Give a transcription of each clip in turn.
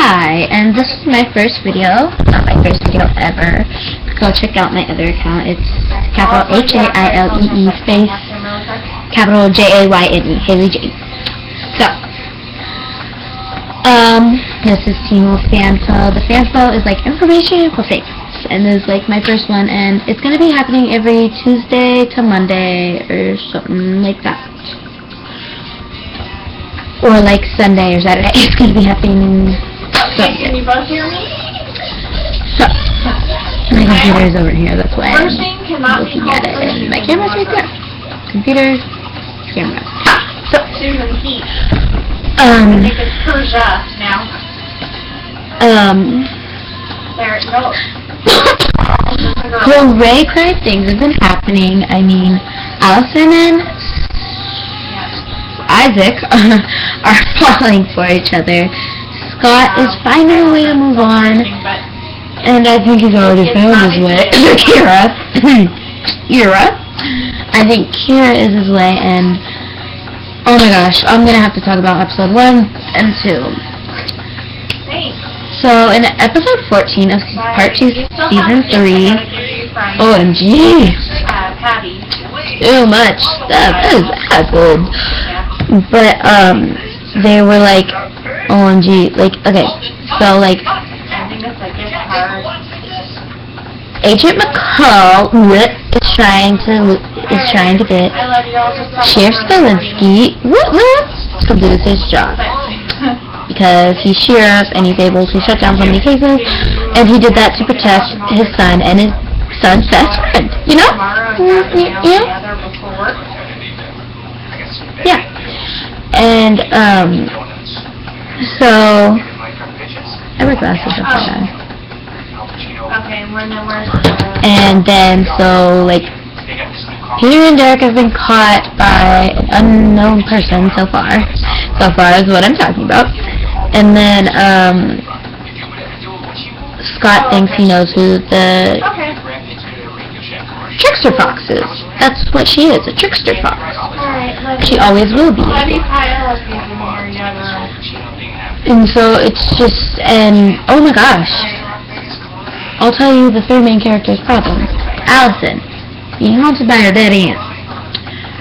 Hi, and this is my first video, not my first video ever. Go check out my other account. It's capital H-A-I-L-E-E space capital J-A-Y-N-E, Haley J. So, this is teenwolffanfo. The Fanfo is like information for fakes, and this is like my first one, and it's gonna be happening every Tuesday to Monday or something like that. Or like Sunday or Saturday. It's going to be happening Sunday. Can you both hear me? So, my computer is over here, that's why I'm looking at it. And my camera's right there. Computer, camera. So, Susan Heat. I think it's Persia now. There it goes. So, Ray cry things have been happening. I mean, Allison and Isaac are falling for each other. Scott is finding a way to move on, and I think he's already found his way. Kira. I think Kira is his way, and oh my gosh, I'm gonna have to talk about episode 1 and 2. So in episode 14 of part 2, season 3, OMG, too much stuff. That is happened. But, they were like, OMG, like, okay, so, like, Agent McCall is trying to get Sheriff Spelensky to lose his job, because he's sheriff, and he's able to shut down so many cases, and he did that to protect his son and his son's best friend, you know? Yeah. And, so, I wear glasses up my eye. And then, so, like, Peter and Derek have been caught by an unknown person so far. So far is what I'm talking about. And then, Scott thinks he knows who the trickster fox is. That's what she is, a trickster fox. She always will be. And so it's just, and oh my gosh, I'll tell you the three main characters' problems. Allison, being haunted by her dead aunt.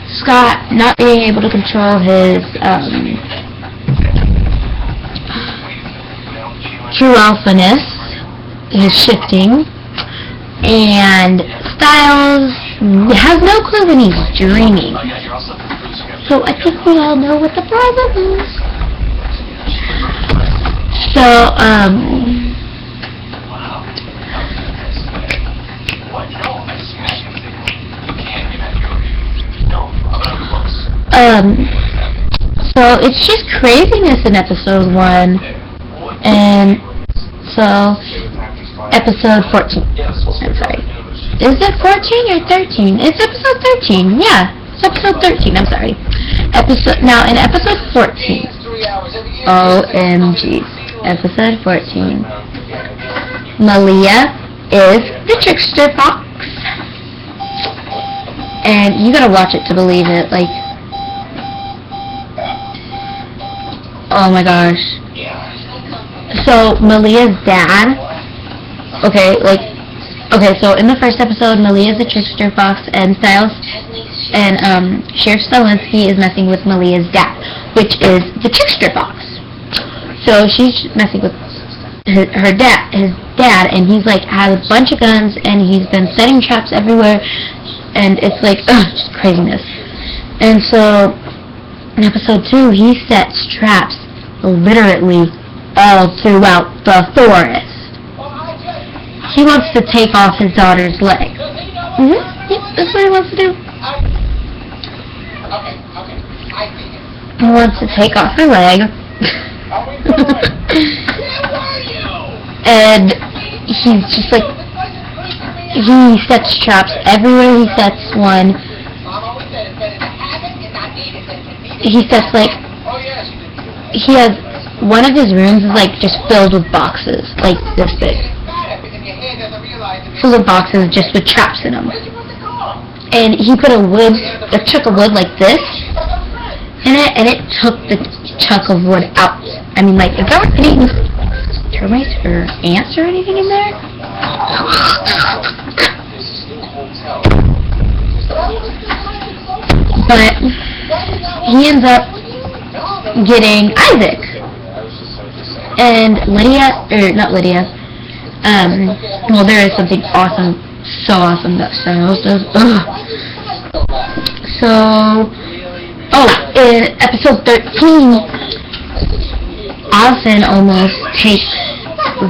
Scott, not being able to control his true alphaness, his shifting. And Styles has no clue when he's dreaming. So I think we all know what the problem is. So, so it's just craziness in episode 1. And so episode 14. I'm sorry. Is it 14 or 13? It's episode 13. Yeah, it's episode 13. I'm sorry. Now in episode 14. OMG. Episode 14. Malia is the trickster fox. And you gotta watch it to believe it. Like, oh my gosh. So Malia's dad. Okay, so in the first episode, Malia is a trickster fox, and Styles and Sheriff Spelensky is messing with Malia's dad, which is the trickster fox. So she's messing with his dad, and he's like has a bunch of guns, and he's been setting traps everywhere, and it's like just craziness. And so in episode 2, he sets traps literally all throughout the forest. He wants to take off his daughter's leg. Yep, that's what he wants to do. He wants to take off her leg. And he's just like, he sets traps everywhere he sets one. He sets like, he has, one of his rooms is like just filled with boxes, like this big. Full of boxes just with traps in them. And he put a chunk of wood like this in it, and it took the chunk of wood out. I mean, like, if I were hitting termites or ants or anything in there. But he ends up getting Isaac. And Lydia, or not Lydia, well, there is something awesome, so awesome that Styles does. So, in episode 13, Allison almost takes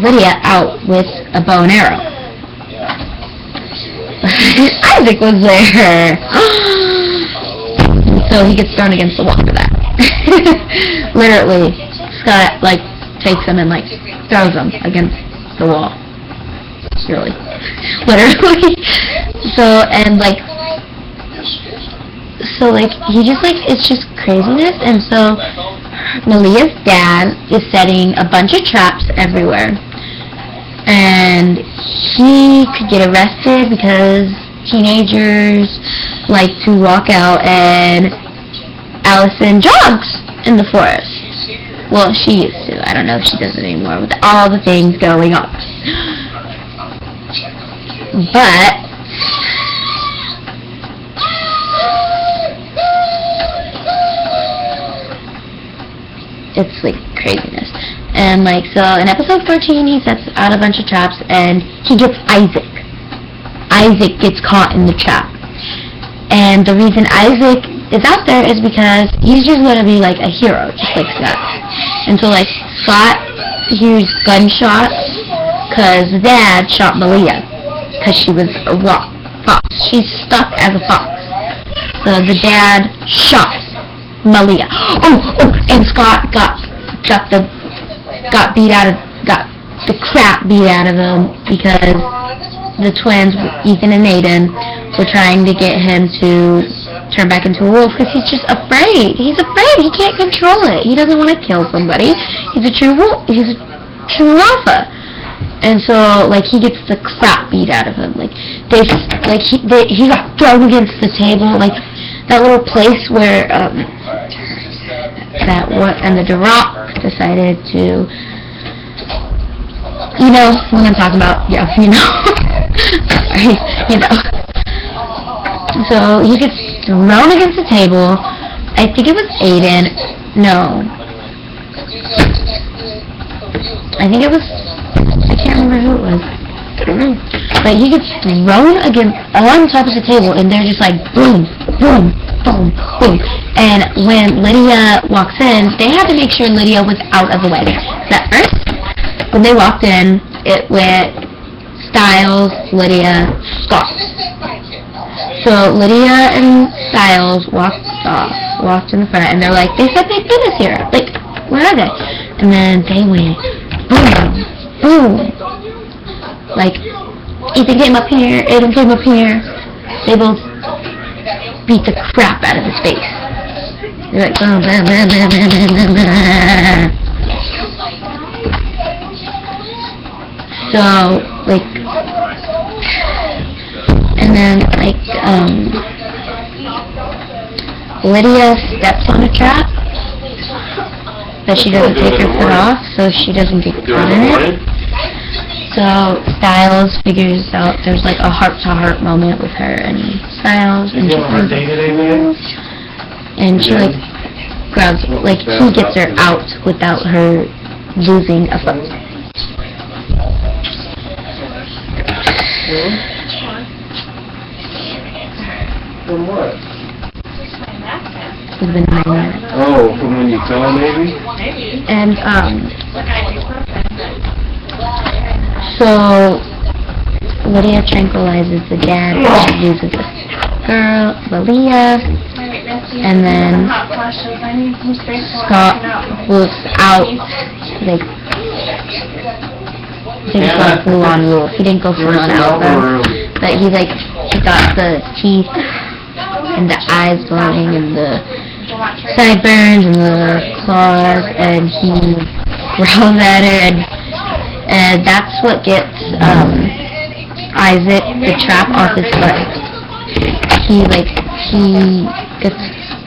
Lydia out with a bow and arrow. Isaac was there. So he gets thrown against the wall for that. Literally, Scott, takes him and, throws him against the wall. Really. Literally. He just, it's just craziness, and so Malia's dad is setting a bunch of traps everywhere. And he could get arrested because teenagers like to walk out, and Allison jogs in the forest. Well, she used to. I don't know if she does it anymore with all the things going on. But it's craziness. And so in episode 14 he sets out a bunch of traps and he gets Isaac. Isaac gets caught in the trap. And the reason Isaac is out there is because he's just going to be a hero, just like Scott. And so Scott hears gunshots because Dad shot Malia because she was a fox. She's stuck as a fox. So the dad shot Malia. And Scott got the crap beat out of him because the twins, Ethan and Aiden, were trying to get him to turn back into a wolf because he's just afraid. He's afraid. He can't control it. He doesn't want to kill somebody. He's a true wolf. He's a true alpha. And so, he gets the crap beat out of him. He got thrown against the table, that little place where, and the Rock decided to, what I'm talking about, yeah, So, he gets thrown against the table. I think it was Aiden. No. I think it was, I can't remember who it was. I don't know. But he gets thrown on top of the table, and they're just boom, boom, boom, boom. And when Lydia walks in, they had to make sure Lydia was out of the way. At first, when they walked in, it went Styles, Lydia, Scott. So Lydia and Styles walked in the front, and they're they said they'd meet us here. Where are they? And then they went boom, boom. Ethan came up here, Aiden came up here. They both beat the crap out of his face. They're boom, bam, bam, bam, bam, bam, bam. So, and then, Lydia steps on a trap, but she doesn't take her foot off, so she doesn't get caught in it. So Styles figures out there's a heart-to-heart moment with her and Styles, and she grabs, he gets her out without her losing a foot. From what? It's been 9 minutes. Oh, from when you fell, maybe? And, so, Lydia tranquilizes the dad, she loses the girl, Malia, and then Scott wolfs out, he didn't go full on wolf, he didn't go full on alpha, but he got the teeth, and the eyes glowing, and the sideburns, and the claws, and he growls at her, and that's what gets Isaac the trap off his foot.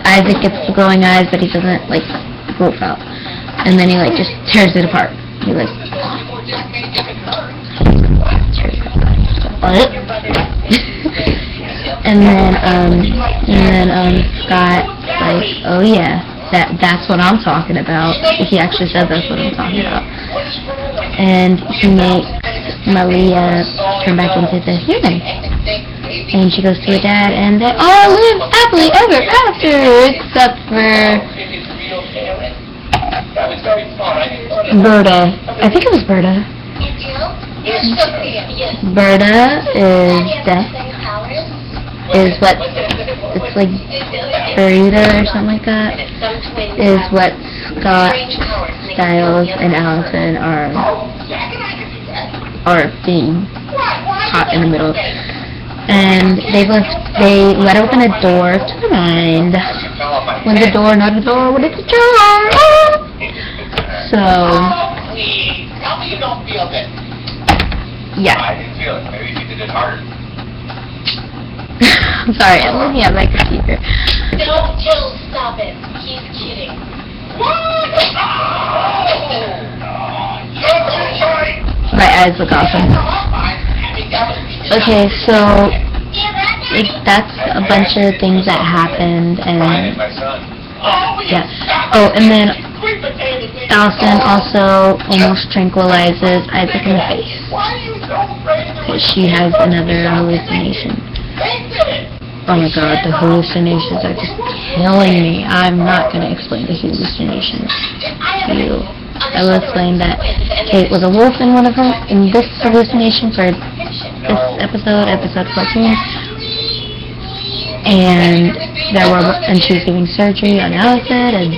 Isaac gets the glowing eyes, but he doesn't wolf out, and then he just tears it apart. He What? and then Scott like, oh yeah, that's what I'm talking about. He actually said that's what I'm talking about. And he makes Malia turn back into the human. And she goes to her dad, and they all live happily ever after, except for Berta. I think it was Berta. Berta is death. Is what, it's like burrito or something like that, is what Scott, Styles, and Allison are being caught in the middle. And they let open a door to the mind. When the door, not the door, when it's a door. So, yeah. I didn't feel it. Maybe if you did it harder. I'm sorry, I'm looking at my computer. Don't Jill, stop it. He's kidding. My eyes look awesome. Okay, so that's a bunch of things that happened, and yeah. Oh, and then Allison also almost tranquilizes Isaac in the face because she has another hallucination. Oh my god, the hallucinations are just killing me. I'm not going to explain the hallucinations to you. I will explain that Kate was a wolf in one of her, in this hallucination for this episode 14. And she was giving surgery on Allison, and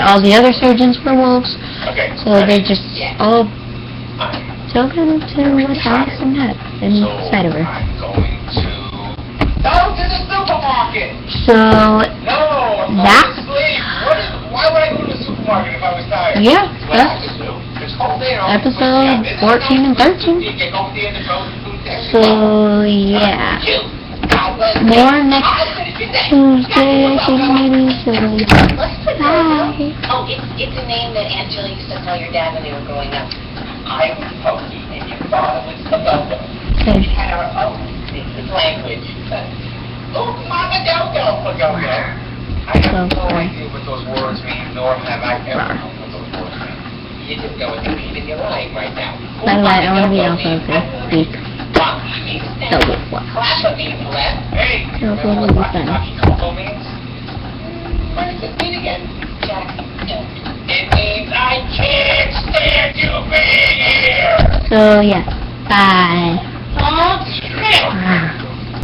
all the other surgeons were wolves. So they're just all talking into what Allison had inside of her. So that, yeah, that's episode 14 and 13. So yeah, more next Tuesday, I think maybe. So bye. Oh, it's a name that Aunt Jill used to call your dad when they were growing up. I was Pokey, and your father was Pagogo. We had our own language. Oh, Mama Dogo, Pagogo. I have no idea what those words mean, nor have I ever known what those words mean. You just go with the beat and you're lying right now. By the way, I want to be also this week. So what? Hey, So what will be fun? What does it mean again, Jack? It means I can't stand you being here! So yeah, bye. Oh,